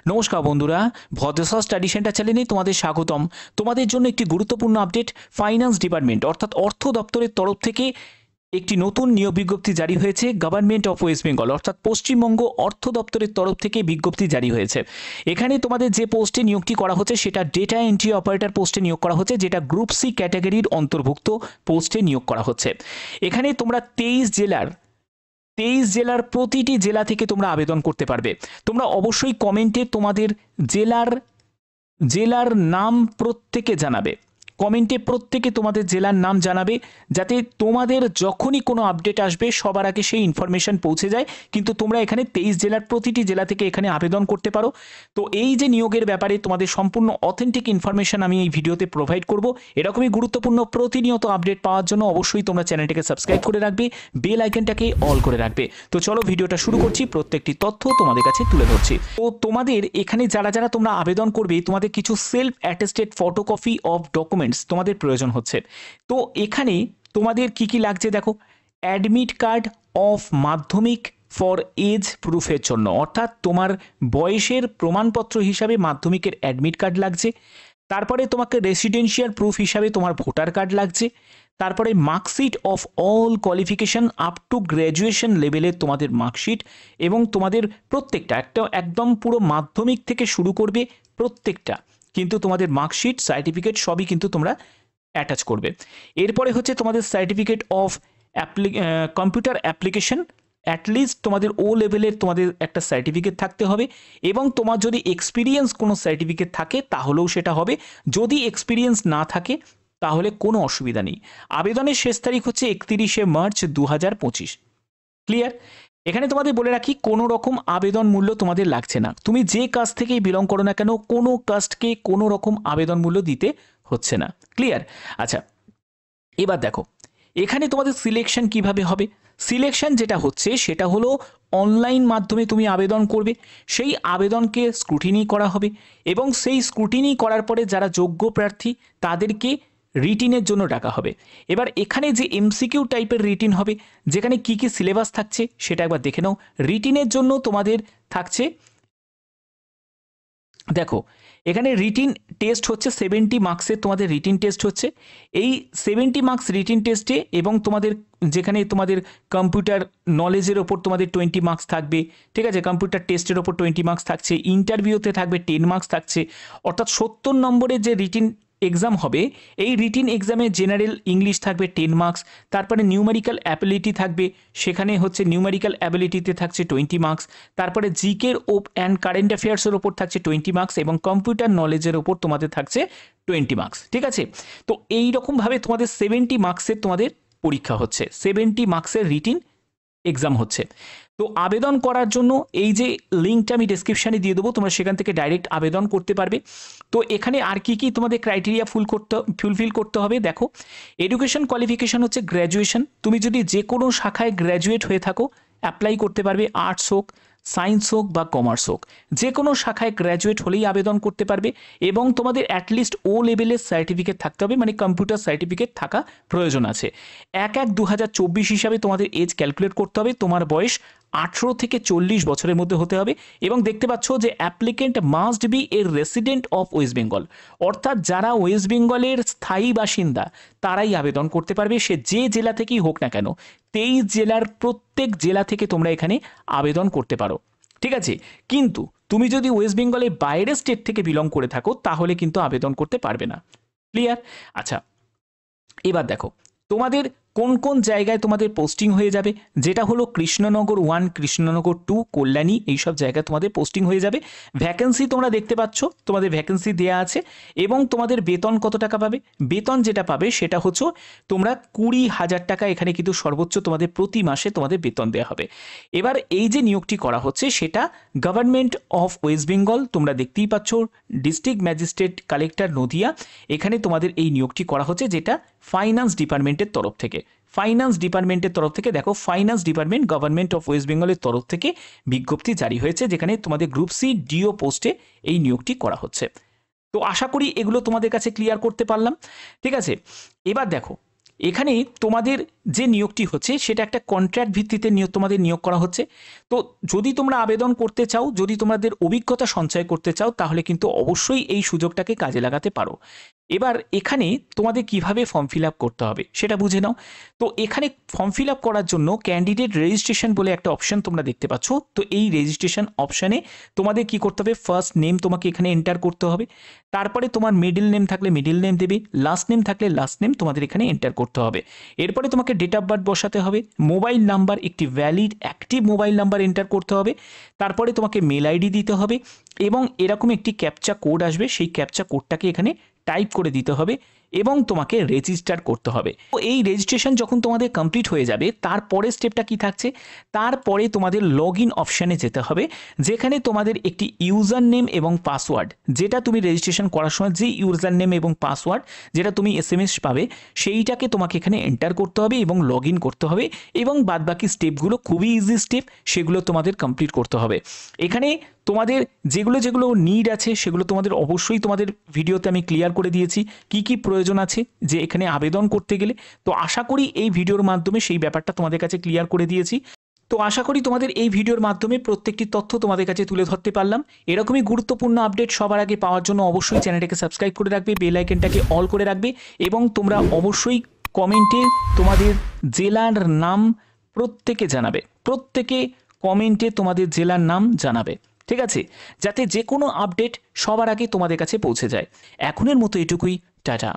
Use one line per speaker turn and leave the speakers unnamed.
নমস্কার বন্ধুরা, ভদ্রসা study centre চ্যানেলে তোমাদের স্বাগতম। তোমাদের জন্য একটি গুরুত্বপূর্ণ আপডেট। ফাইন্যান্স ডিপার্টমেন্ট অর্থাৎ অর্থ দপ্তরের তরফ থেকে একটি নতুন নিয়োগ বিজ্ঞপ্তি জারি হয়েছে। গভর্নমেন্ট অফ ওয়েস্ট বেঙ্গল অর্থাৎ পশ্চিমবঙ্গ অর্থ দপ্তরের তরফ থেকে বিজ্ঞপ্তি জারি হয়েছে। এখানে তোমাদের যে পোস্টে নিয়োগটি করা হচ্ছে সেটা ডেটা এন্ট্রি অপারেটর পোস্টে নিয়োগ করা হচ্ছে, যেটা গ্রুপ সি ক্যাটাগরির অন্তর্ভুক্ত পোস্টে নিয়োগ করা হচ্ছে। এখানে তোমরা 23 জেলার প্রতিটি জেলা থেকে তোমরা আবেদন করতে পারবে। তোমরা অবশ্যই কমেন্টে তোমাদের জেলার নাম প্রত্যেকে জানাবে। কমেন্টে প্রত্যেকে তোমাদের জেলার নাম জানাবে, যাতে তোমাদের যখনই কোনো আপডেট আসবে সবার আগে সেই ইনফরমেশন পৌঁছে যায়। কিন্তু তোমরা এখানে 23 জেলার প্রতিটি জেলা থেকে এখানে আবেদন করতে পারো। তো এই যে নিয়োগের ব্যাপারে তোমাদের সম্পূর্ণ অথেন্টিক ইনফরমেশন আমি এই ভিডিওতে প্রোভাইড করব। এরকমই গুরুত্বপূর্ণ প্রতিনিয়ত আপডেট পাওয়ার জন্য অবশ্যই তোমরা চ্যানেলটিকে সাবস্ক্রাইব করে রাখবে, বেল আইকনটাকে অল করে রাখবে। তো চলো ভিডিওটা শুরু করছি, প্রত্যেকটি তথ্য তোমাদের কাছে তুলে ধরছি। তো তোমাদের এখানে যারা তোমরা আবেদন করবে, তোমাদের কিছু self attested photocopy of documents তোমাদের প্রয়োজন হচ্ছে। তো এখানে তোমাদের কি লাগছে দেখো। অ্যাডমিট কার্ড অফ মাধ্যমিক ফর এজ প্রুফের জন্য, অর্থাৎ তোমার বয়সের প্রমাণপত্র হিসাবে মাধ্যমিকের অ্যাডমিট কার্ড লাগছে। তারপরে তোমাকে রেসিডেন্সিয়াল প্রুফ হিসাবে তোমার ভোটার কার্ড লাগছে। তারপরে marksheet of all qualification up to graduation লেভেলের তোমাদের মার্কশিট, এবং তোমাদের প্রত্যেকটা একদম পুরো মাধ্যমিক থেকে শুরু করবে প্রত্যেকটা, কিন্তু তোমাদের মার্কশিট সার্টিফিকেট সবই কিন্তু তোমরা অ্যাটাচ করবে। এরপরে হচ্ছে তোমাদের certificate of computer application, at least তোমাদের ও লেভেলের তোমাদের একটা সার্টিফিকেট থাকতে হবে, এবং তোমার যদি এক্সপিরিয়েন্স কোনো সার্টিফিকেট থাকে তাহলেও সেটা হবে। যদি এক্সপিরিয়েন্স না থাকে তাহলে কোনো অসুবিধা নেই। আবেদনের শেষ তারিখ হচ্ছে 31শে মার্চ 2025। ক্লিয়ার? এখানে তোমাদের বলে রাখি, কোনো রকম আবেদন মূল্য তোমাদের লাগছে না। তুমি যে কাস্ট থেকেই বিলং করো না কেন, কোনো কাস্টকে কোনো রকম আবেদন মূল্য দিতে হচ্ছে না। ক্লিয়ার? আচ্ছা, এবার দেখো এখানে তোমাদের সিলেকশন কিভাবে হবে। সিলেকশন যেটা হচ্ছে সেটা হলো অনলাইন মাধ্যমে তুমি আবেদন করবে, সেই আবেদনকে স্ক্রুটিনি করা হবে, এবং সেই স্ক্রুটিনি করার পরে যারা যোগ্য প্রার্থী তাদেরকে রিটিনের জন্য ডাকা হবে। এবার এখানে যে এমসিকিউ টাইপের রিটিন হবে, যেখানে কি কি সিলেবাস থাকছে সেটা একবার দেখে নাও। রিটিনের জন্য তোমাদের থাকছে, দেখো এখানে রিটিন টেস্ট হচ্ছে 70 মার্কসের তোমাদের রিটিন টেস্ট হচ্ছে। এই 70 মার্কস রিটিন টেস্টে, এবং তোমাদের যেখানে তোমাদের কম্পিউটার নলেজের ওপর তোমাদের 20 মার্কস থাকবে, ঠিক আছে, কম্পিউটার টেস্টের ওপর 20 মার্কস থাকছে, ইন্টারভিউতে থাকবে 10 মার্কস থাকছে, অর্থাৎ 70 নম্বরের যে রিটিন এক্সাম হবে, এই রিটিন এক্সামে জেনারেল ইংলিশ থাকবে 10 মার্কস, তারপরে নিউমেরিক্যাল অ্যাবিলিটি থাকবে, সেখানে হচ্ছে নিউমেরিক্যাল অ্যাবিলিটিতে থাকছে 20 মার্কস, তারপরে জিকের অ্যান্ড কারেন্ট অ্যাফেয়ার্সের ওপর থাকছে 20 মার্কস, এবং কম্পিউটার নলেজের ওপর তোমাদের থাকছে 20 মার্কস। ঠিক আছে, তো এই রকমভাবে তোমাদের 70 মার্কসের তোমাদের পরীক্ষা হচ্ছে, 70 মার্কসের রিটিন এক্সাম হচ্ছে। তো আবেদন করার জন্য এই যে লিঙ্কটা আমি ডেসক্রিপশানে দিয়ে দেবো, তোমরা সেখান থেকে ডাইরেক্ট আবেদন করতে পারবে। তো এখানে আর কি তোমাদের ক্রাইটেরিয়া ফুলফিল করতে হবে দেখো। এডুকেশন কোয়ালিফিকেশন হচ্ছে গ্র্যাজুয়েশন। তুমি যদি যে কোনো শাখায় গ্র্যাজুয়েট হয়ে থাকো অ্যাপ্লাই করতে পারবে, আর্টস হোক, সায়েন্স হোক বা কমার্স হোক, যে কোনো শাখায় গ্র্যাজুয়েট হলেই আবেদন করতে পারবে, এবং তোমাদের অ্যাটলিস্ট ও লেভেলের সার্টিফিকেট থাকতে হবে, মানে কম্পিউটার সার্টিফিকেট থাকা প্রয়োজন আছে। 1/1/2024 হিসাবে তোমাদের এজ ক্যালকুলেট করতে হবে। তোমার বয়স 18 থেকে 40 বছরের মধ্যে হতে হবে, এবং দেখতে পাচ্ছ যে applicant must B A resident of West Bengal, অর্থাৎ যারা ওয়েস্ট বেঙ্গলের স্থায়ী বাসিন্দা তারাই আবেদন করতে পারবে, সে যে জেলা থেকেই হোক না কেন। 23 জেলার প্রত্যেক জেলা থেকে তোমরা এখানে আবেদন করতে পারো। ঠিক আছে, কিন্তু তুমি যদি ওয়েস্ট বেঙ্গলের বাইরের স্টেট থেকে বিলং করে থাকো তাহলে কিন্তু আবেদন করতে পারবে না। ক্লিয়ার? আচ্ছা, এবার দেখো তোমাদের কোন কোন জায়গায় তোমাদের পোস্টিং হয়ে যাবে, যেটা হলো কৃষ্ণনগর 1, কৃষ্ণনগর 2, কল্যাণী, এইসব জায়গায় তোমাদের পোস্টিং হয়ে যাবে। ভ্যাকেন্সি তোমরা দেখতে পাচ্ছ, তোমাদের ভ্যাকেন্সি দেওয়া আছে, এবং তোমাদের বেতন কত টাকা পাবে। বেতন যেটা পাবে সেটা হচ্ছে তোমরা 20,000 টাকা এখানে কিন্তু সর্বোচ্চ তোমাদের প্রতি মাসে তোমাদের বেতন দেওয়া হবে। এবার এই যে নিয়োগটি করা হচ্ছে সেটা গভর্নমেন্ট অফ ওয়েস্ট বেঙ্গল, তোমরা দেখতেই পাচ্ছ ডিস্ট্রিক্ট ম্যাজিস্ট্রেট কালেক্টর নদিয়া, এখানে তোমাদের এই নিয়োগটি করা হচ্ছে, যেটা ফাইন্যান্স ডিপার্টমেন্টের তরফ থেকে। ফাইন্যান্স ডিপার্টমেন্টের তরফ থেকে দেখো, finance department government of West বেঙ্গলের তরফ থেকে বিজ্ঞপ্তি জারি হয়েছে, যেখানে তোমাদের গ্রুপ সি ডিও পোস্টে এই নিয়োগটি করা হচ্ছে। তো আশা করি এগুলো তোমাদের কাছে ক্লিয়ার করতে পারলাম। ঠিক আছে, এবার দেখো এখানে তোমাদের যে নিয়োগটি হচ্ছে সেটা একটা কন্ট্রাক্ট ভিত্তিতে তোমাদের নিয়োগ করা হচ্ছে। তো যদি তোমরা আবেদন করতে চাও, যদি তোমাদের অভিজ্ঞতা সঞ্চয় করতে চাও, তাহলে কিন্তু অবশ্যই এই সুযোগটাকে কাজে লাগাতে পারো। এবার এখানে তোমাদের কিভাবে ফর্ম ফিল আপ করতে হবে সেটা বুঝে নাও। তো এখানে ফর্ম ফিল আপ করার জন্য ক্যান্ডিডেট রেজিস্ট্রেশন বলে একটা অপশন তোমরা দেখতে পাচ্ছ। তো এই রেজিস্ট্রেশন অপশানে তোমাদের কি করতে হবে, ফার্স্ট নেম তোমাকে এখানে এন্টার করতে হবে, তারপরে তোমার মিডল নেম থাকলে মিডল নেম দেবে, লাস্ট নেম থাকলে লাস্ট নেম তোমাদের এখানে এন্টার করতে হবে। এরপরে তোমাকে ডেট অফ বার্থ বসাতে হবে, মোবাইল নাম্বার, একটি valid active mobile number enter করতে হবে, তারপরে তোমাকে মেল আইডি দিতে হবে এবং এরকম একটি ক্যাপচা কোড আসবে, সেই ক্যাপচা কোডটাকে এখানে টাইপ করে দিতে হবে এবং তোমাকে রেজিস্টার করতে হবে। তো এই রেজিস্ট্রেশন যখন তোমাদের কমপ্লিট হয়ে যাবে, তারপরে স্টেপটা কি থাকছে, তারপরে তোমাদের লগ ইন অপশানে যেতে হবে, যেখানে তোমাদের একটি ইউজার নেম এবং পাসওয়ার্ড, যেটা তুমি রেজিস্ট্রেশন করার সময় যে ইউজার নেম এবং পাসওয়ার্ড যেটা তুমি SMS পাবে, সেইটাকে তোমাকে এখানে এন্টার করতে হবে এবং লগ ইন করতে হবে এবং বাদবাকি স্টেপগুলো খুবই ইজি স্টেপ, সেগুলো তোমাদের কমপ্লিট করতে হবে। এখানে তোমাদের যেগুলো যেগুলো নিড আছে সেগুলো তোমাদের অবশ্যই তোমাদের ভিডিওতে আমি ক্লিয়ার করে দিয়েছি, কি কি প্রয়োজন আছে যে এখানে আবেদন করতে গেলে। তো আশা করি এই ভিডিওর মাধ্যমে সেই ব্যাপারটা তোমাদের কাছে ক্লিয়ার করে দিয়েছি। তো আশা করি তোমাদের এই ভিডিওর মাধ্যমে প্রত্যেকটি তথ্য তোমাদের কাছে তুলে ধরতে পারলাম। এরকমই গুরুত্বপূর্ণ আপডেট সবার আগে পাওয়ার জন্য অবশ্যই চ্যানেলটাকে সাবস্ক্রাইব করে রাখবে, বেল আইকনটাকে অল করে রাখবে এবং তোমরা অবশ্যই কমেন্টে তোমাদের জেলার নাম প্রত্যেকে জানাবে, প্রত্যেকে কমেন্টে তোমাদের জেলার নাম জানাবে, ঠিক আছে, যাতে যে কোনো আপডেট সবার আগে তোমাদের কাছে পৌঁছে যায়। এখনের মতো এটুকুই, টাটা।